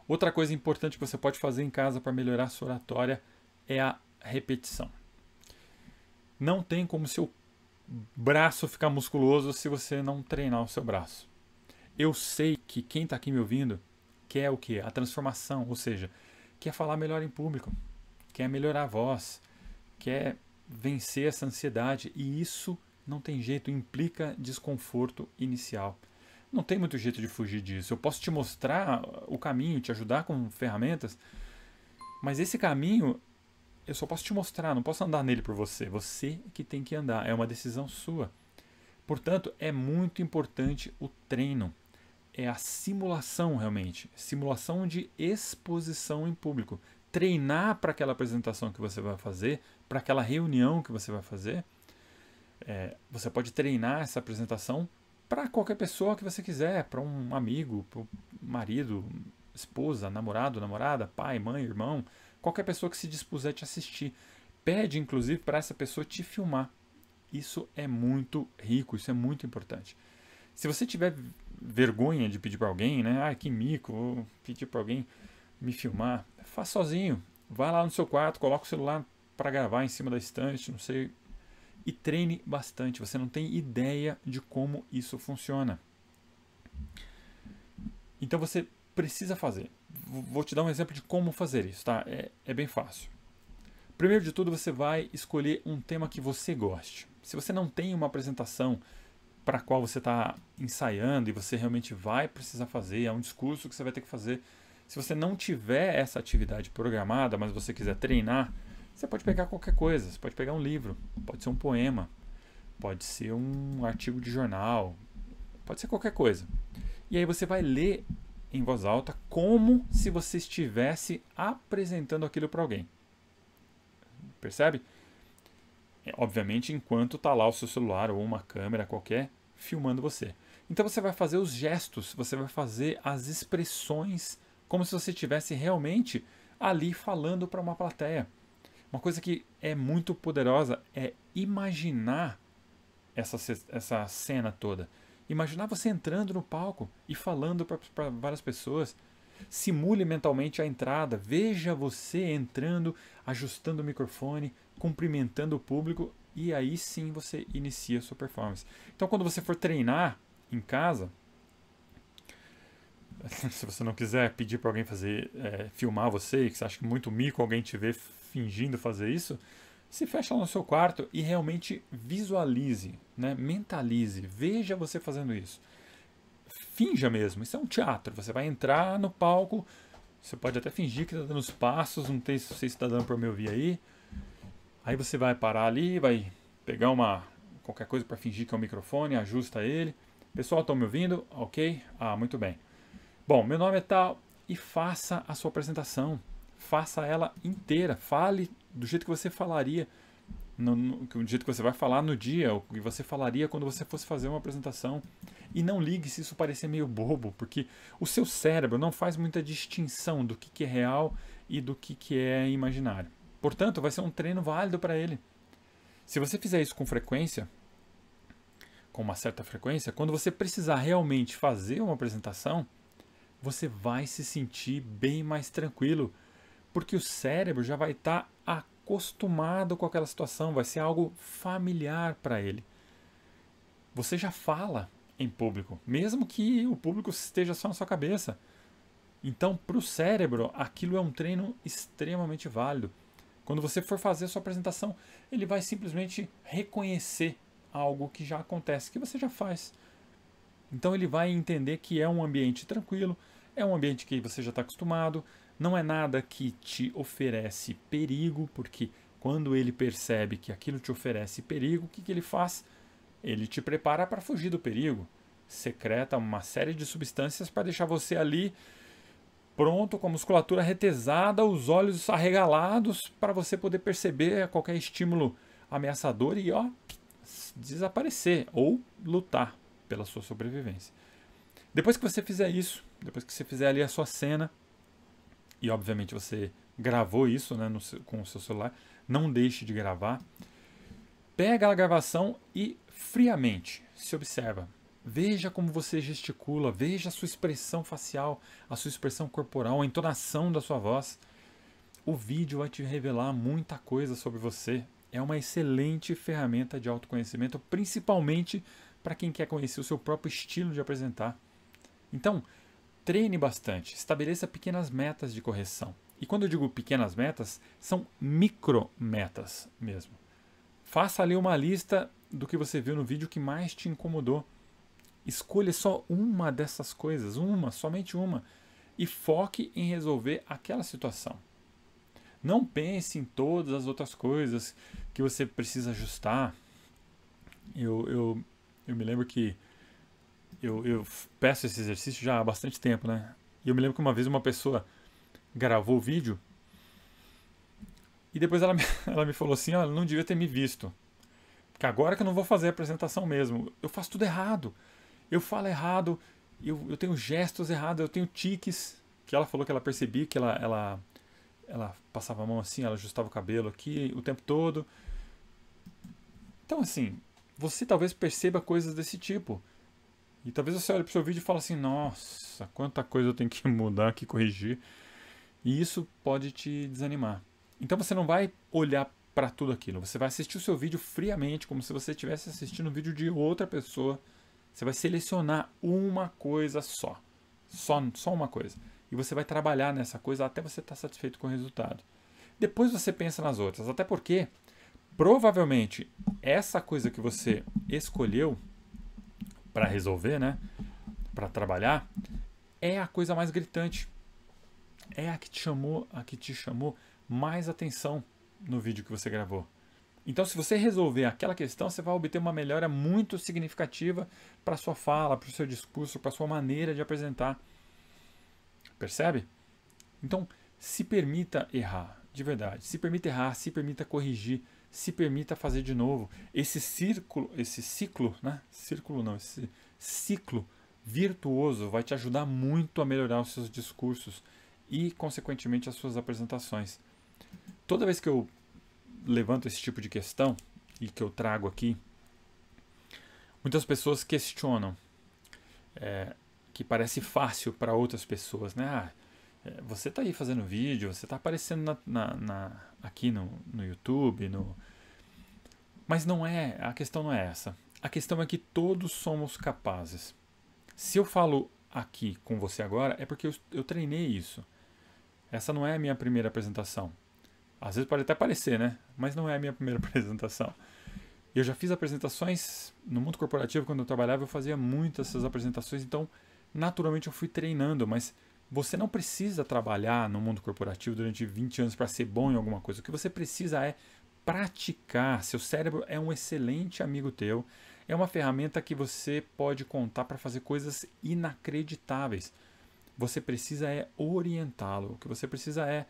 Outra coisa importante que você pode fazer em casa para melhorar a sua oratória é a repetição. Não tem como seu braço ficar musculoso se você não treinar o seu braço. Eu sei que quem está aqui me ouvindo quer o quê? A transformação, ou seja, quer falar melhor em público, quer melhorar a voz, quer vencer essa ansiedade, e isso não tem jeito, implica desconforto inicial. Não tem muito jeito de fugir disso. Eu posso te mostrar o caminho, te ajudar com ferramentas, mas esse caminho eu só posso te mostrar, não posso andar nele por você. Você que tem que andar, é uma decisão sua. Portanto, é muito importante o treino. É a simulação realmente, simulação de exposição em público. Treinar para aquela apresentação que você vai fazer, para aquela reunião que você vai fazer. Você pode treinar essa apresentação para qualquer pessoa que você quiser, para um amigo, para o marido, esposa, namorado, namorada, pai, mãe, irmão, qualquer pessoa que se dispuser a te assistir. Pede, inclusive, para essa pessoa te filmar. Isso é muito rico, isso é muito importante. Se você tiver vergonha de pedir para alguém, né? Ah, que mico, vou pedir para alguém me filmar. Faz sozinho. Vai lá no seu quarto, coloca o celular para gravar em cima da estante, não sei. E treine bastante. Você não tem ideia de como isso funciona. Então você precisa fazer. Vou te dar um exemplo de como fazer isso, tá? É bem fácil. Primeiro de tudo, você vai escolher um tema que você goste. Se você não tem uma apresentação para a qual você está ensaiando e você realmente vai precisar fazer, é um discurso que você vai ter que fazer. Se você não tiver essa atividade programada, mas você quiser treinar, você pode pegar qualquer coisa. Você pode pegar um livro, pode ser um poema, pode ser um artigo de jornal, pode ser qualquer coisa. E aí você vai ler em voz alta como se você estivesse apresentando aquilo para alguém. Percebe? Obviamente, enquanto está lá o seu celular ou uma câmera qualquer filmando você. Então você vai fazer os gestos, você vai fazer as expressões como se você estivesse realmente ali falando para uma plateia. Uma coisa que é muito poderosa é imaginar essa cena toda. Imaginar você entrando no palco e falando para várias pessoas. Simule mentalmente a entrada. Veja você entrando, ajustando o microfone, cumprimentando o público, e aí sim você inicia a sua performance. Então, quando você for treinar em casa, se você não quiser pedir para alguém filmar você, que você acha que muito mico alguém te ver fingindo fazer isso, se fecha lá no seu quarto e realmente visualize, né? Mentalize, veja você fazendo isso. Finja mesmo, isso é um teatro. Você vai entrar no palco, você pode até fingir que está dando os passos, não sei se está dando para me ouvir aí. Aí você vai parar ali, vai pegar qualquer coisa para fingir que é um microfone, ajusta ele. Pessoal, estão me ouvindo? Ok? Ah, muito bem. Bom, meu nome é tal, e faça a sua apresentação. Faça ela inteira. Fale do jeito que você falaria, do jeito que você vai falar no dia, o que você falaria quando você fosse fazer uma apresentação. E não ligue se isso parecer meio bobo, porque o seu cérebro não faz muita distinção do que é real e do que é imaginário. Portanto, vai ser um treino válido para ele. Se você fizer isso com frequência, com uma certa frequência, quando você precisar realmente fazer uma apresentação, você vai se sentir bem mais tranquilo, porque o cérebro já vai estar acostumado com aquela situação, vai ser algo familiar para ele. Você já fala em público, mesmo que o público esteja só na sua cabeça. Então, para o cérebro, aquilo é um treino extremamente válido. Quando você for fazer a sua apresentação, ele vai simplesmente reconhecer algo que já acontece, que você já faz. Então ele vai entender que é um ambiente tranquilo, é um ambiente que você já está acostumado, não é nada que te oferece perigo, porque quando ele percebe que aquilo te oferece perigo, o que ele faz? Ele te prepara para fugir do perigo. Secreta uma série de substâncias para deixar você ali pronto, com a musculatura retesada, os olhos arregalados, para você poder perceber qualquer estímulo ameaçador e desaparecer ou lutar pela sua sobrevivência. Depois que você fizer isso, depois que você fizer ali a sua cena, e obviamente você gravou isso, né, com o seu celular, não deixe de gravar. Pega a gravação e friamente se observa. Veja como você gesticula, veja a sua expressão facial, a sua expressão corporal, a entonação da sua voz. O vídeo vai te revelar muita coisa sobre você. É uma excelente ferramenta de autoconhecimento, principalmente para quem quer conhecer o seu próprio estilo de apresentar. Então, treine bastante, estabeleça pequenas metas de correção. E quando eu digo pequenas metas, são micrometas mesmo. Faça ali uma lista do que você viu no vídeo que mais te incomodou. Escolha só uma dessas coisas, somente uma, e foque em resolver aquela situação. Não pense em todas as outras coisas que você precisa ajustar. Eu me lembro que eu peço esse exercício já há bastante tempo, né? E eu me lembro que uma vez uma pessoa gravou o vídeo e depois ela me falou assim, ela não devia ter me visto. Porque agora que eu não vou fazer a apresentação mesmo, eu faço tudo errado. Eu falo errado, eu tenho gestos errados, eu tenho tiques, que ela falou que ela percebia, que ela passava a mão assim, ela ajustava o cabelo aqui o tempo todo. Então, assim, você talvez perceba coisas desse tipo. E talvez você olhe para o seu vídeo e fale assim, nossa, quanta coisa eu tenho que mudar, que corrigir. E isso pode te desanimar. Então você não vai olhar para tudo aquilo. Você vai assistir o seu vídeo friamente, como se você estivesse assistindo um vídeo de outra pessoa. Você vai selecionar uma coisa só. Só uma coisa. E você vai trabalhar nessa coisa até você estar satisfeito com o resultado. Depois você pensa nas outras. Até porque, provavelmente, essa coisa que você escolheu para resolver, né? Para trabalhar, é a coisa mais gritante. É a que te chamou mais atenção no vídeo que você gravou. Então, se você resolver aquela questão, você vai obter uma melhora muito significativa para a sua fala, para o seu discurso, para a sua maneira de apresentar. Percebe? Então, se permita errar, de verdade. Se permita errar, se permita corrigir, se permita fazer de novo. Esse ciclo virtuoso vai te ajudar muito a melhorar os seus discursos e, consequentemente, as suas apresentações. Toda vez que eu levanto esse tipo de questão e que eu trago aqui, muitas pessoas questionam, que parece fácil para outras pessoas, né? Você está aí fazendo vídeo, você está aparecendo aqui no YouTube, mas não é, a questão não é essa. A questão é que todos somos capazes. Se eu falo aqui com você agora, é porque eu treinei isso. Essa não é a minha primeira apresentação. Às vezes pode até parecer, né? Mas não é a minha primeira apresentação. Eu já fiz apresentações no mundo corporativo, quando eu trabalhava, eu fazia muitas dessas apresentações, então naturalmente eu fui treinando, mas você não precisa trabalhar no mundo corporativo durante 20 anos para ser bom em alguma coisa. O que você precisa é praticar. Seu cérebro é um excelente amigo teu, é uma ferramenta que você pode contar para fazer coisas inacreditáveis. Você precisa é orientá-lo, o que você precisa é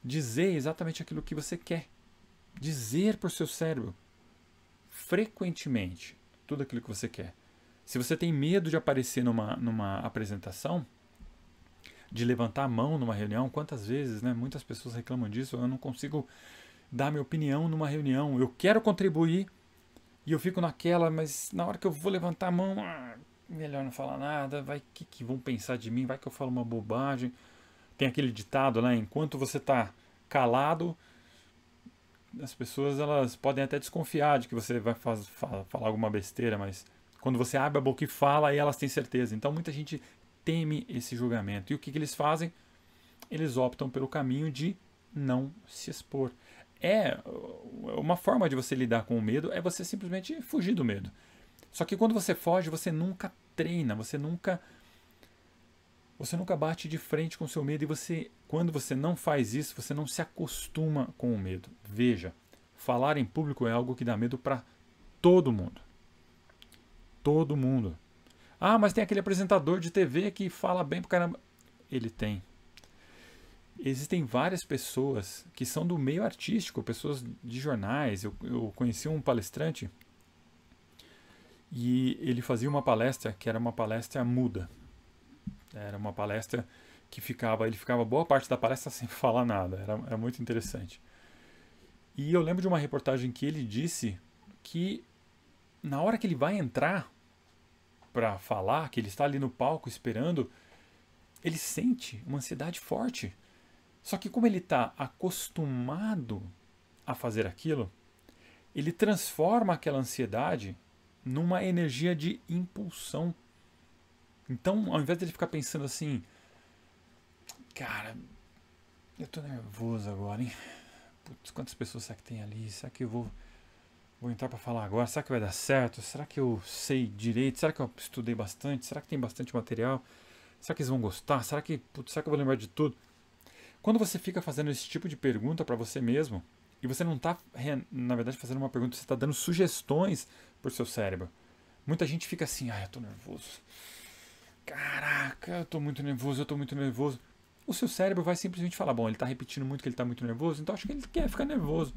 dizer exatamente aquilo que você quer. Dizer para o seu cérebro frequentemente tudo aquilo que você quer. Se você tem medo de aparecer numa apresentação, de levantar a mão numa reunião, quantas vezes, né? Muitas pessoas reclamam disso, eu não consigo dar minha opinião numa reunião, eu quero contribuir e eu fico naquela, mas na hora que eu vou levantar a mão, melhor não falar nada, vai que vão pensar de mim, vai que eu falo uma bobagem. Tem aquele ditado, né? Enquanto você está calado, as pessoas elas podem até desconfiar de que você vai falar alguma besteira, mas quando você abre a boca e fala, aí elas têm certeza. Então muita gente teme esse julgamento. E o que eles fazem? Eles optam pelo caminho de não se expor. Uma forma de você lidar com o medo é você simplesmente fugir do medo. Só que quando você foge, você nunca treina, você nunca bate de frente com o seu medo e quando você não faz isso, você não se acostuma com o medo. Veja, falar em público é algo que dá medo para todo mundo. Todo mundo. Ah, mas tem aquele apresentador de TV que fala bem pro caramba. Ele tem. Existem várias pessoas que são do meio artístico, pessoas de jornais. Eu conheci um palestrante e ele fazia uma palestra que era uma palestra muda. Era uma palestra que ele ficava boa parte da palestra sem falar nada. Era muito interessante. E eu lembro de uma reportagem que ele disse que na hora que ele vai entrar, para falar, que ele está ali no palco esperando, ele sente uma ansiedade forte. Só que como ele está acostumado a fazer aquilo, ele transforma aquela ansiedade numa energia de impulsão. Então, ao invés de ele ficar pensando assim, cara, eu tô nervoso agora, hein? Putz, quantas pessoas será que tem ali? Será que eu vou entrar para falar agora? Será que vai dar certo? Será que eu sei direito? Será que eu estudei bastante? Será que tem bastante material? Será que eles vão gostar? Será que eu vou lembrar de tudo? Quando você fica fazendo esse tipo de pergunta para você mesmo, e você não está, na verdade, fazendo uma pergunta, você está dando sugestões para o seu cérebro. Muita gente fica assim, eu tô nervoso. Caraca, eu tô muito nervoso, eu tô muito nervoso. O seu cérebro vai simplesmente falar, bom, ele está repetindo muito que ele está muito nervoso, então acho que ele quer ficar nervoso.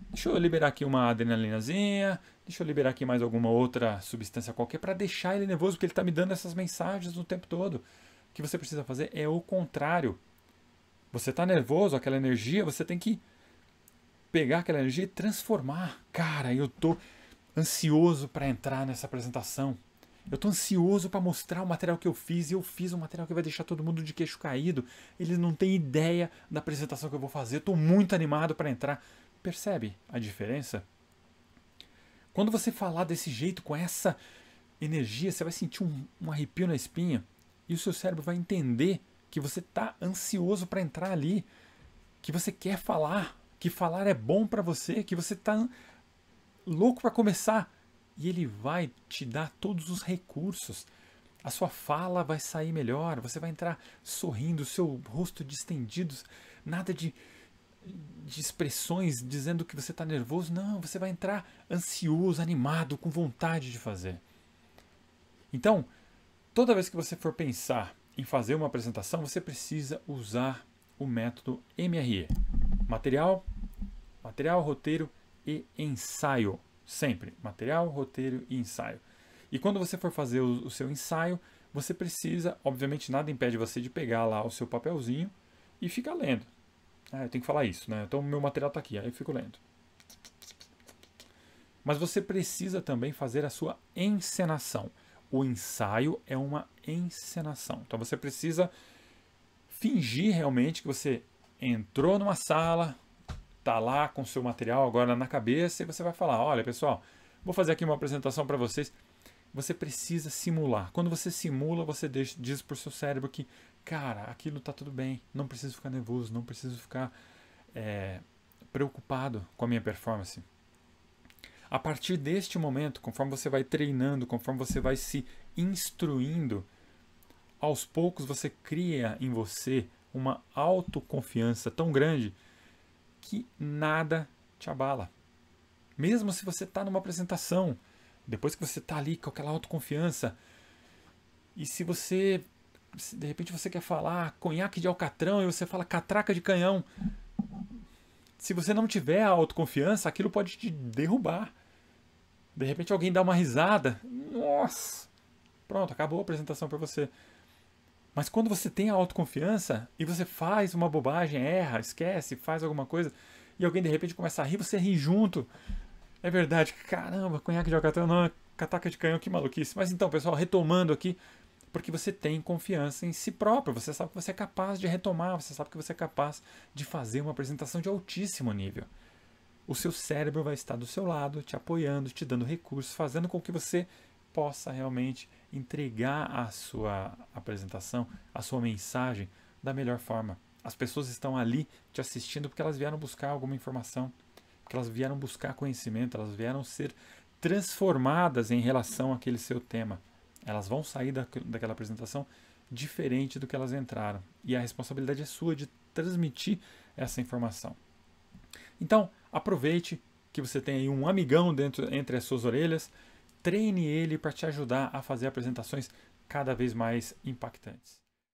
Deixa eu liberar aqui uma adrenalinazinha, deixa eu liberar aqui mais alguma outra substância qualquer para deixar ele nervoso, porque ele está me dando essas mensagens o tempo todo. O que você precisa fazer é o contrário. Você está nervoso, aquela energia, você tem que pegar aquela energia e transformar. Cara, eu tô ansioso para entrar nessa apresentação. Eu tô ansioso para mostrar o material que eu fiz, e eu fiz um material que vai deixar todo mundo de queixo caído. Eles não têm ideia da apresentação que eu vou fazer. Eu tô muito animado para entrar. Percebe a diferença? Quando você falar desse jeito, com essa energia, você vai sentir um arrepio na espinha, e o seu cérebro vai entender que você está ansioso para entrar ali, que você quer falar, que falar é bom para você, que você está louco para começar. E ele vai te dar todos os recursos. A sua fala vai sair melhor, você vai entrar sorrindo, seu rosto distendido, nada de expressões dizendo que você está nervoso. Não, você vai entrar ansioso, animado, com vontade de fazer. Então, toda vez que você for pensar em fazer uma apresentação, você precisa usar o método MRE. Material, roteiro e ensaio. Sempre. Material, roteiro e ensaio. E quando você for fazer o seu ensaio, você precisa, obviamente nada impede você de pegar lá o seu papelzinho e ficar lendo. Eu tenho que falar isso, né? Então meu material está aqui, aí eu fico lendo. Mas você precisa também fazer a sua encenação. O ensaio é uma encenação. Então você precisa fingir realmente que você entrou numa sala, tá lá com o seu material agora na cabeça, e você vai falar, olha pessoal, vou fazer aqui uma apresentação para vocês. Você precisa simular. Quando você simula, você diz para o seu cérebro que, cara, aquilo tá tudo bem, não preciso ficar nervoso, não preciso ficar preocupado com a minha performance. A partir deste momento, conforme você vai treinando, conforme você vai se instruindo, aos poucos você cria em você uma autoconfiança tão grande que nada te abala. Mesmo se você está numa apresentação, depois que você está ali com aquela autoconfiança, e se de repente você quer falar conhaque de alcatrão e você fala catraca de canhão, se você não tiver a autoconfiança, aquilo pode te derrubar. De repente alguém dá uma risada, nossa, pronto, acabou a apresentação para você. Mas quando você tem a autoconfiança e você faz uma bobagem, erra, esquece, faz alguma coisa, e alguém de repente começa a rir, você ri junto. É verdade, caramba, conhaque de alcatrão não, catraca de canhão, que maluquice. Mas então, pessoal, retomando aqui, porque você tem confiança em si próprio, você sabe que você é capaz de retomar, você sabe que você é capaz de fazer uma apresentação de altíssimo nível. O seu cérebro vai estar do seu lado, te apoiando, te dando recursos, fazendo com que você possa realmente entregar a sua apresentação, a sua mensagem da melhor forma. As pessoas estão ali te assistindo porque elas vieram buscar alguma informação, porque elas vieram buscar conhecimento, elas vieram ser transformadas em relação àquele seu tema. Elas vão sair daquela apresentação diferente do que elas entraram. E a responsabilidade é sua de transmitir essa informação. Então, aproveite que você tem aí um amigão entre as suas orelhas, treine ele para te ajudar a fazer apresentações cada vez mais impactantes.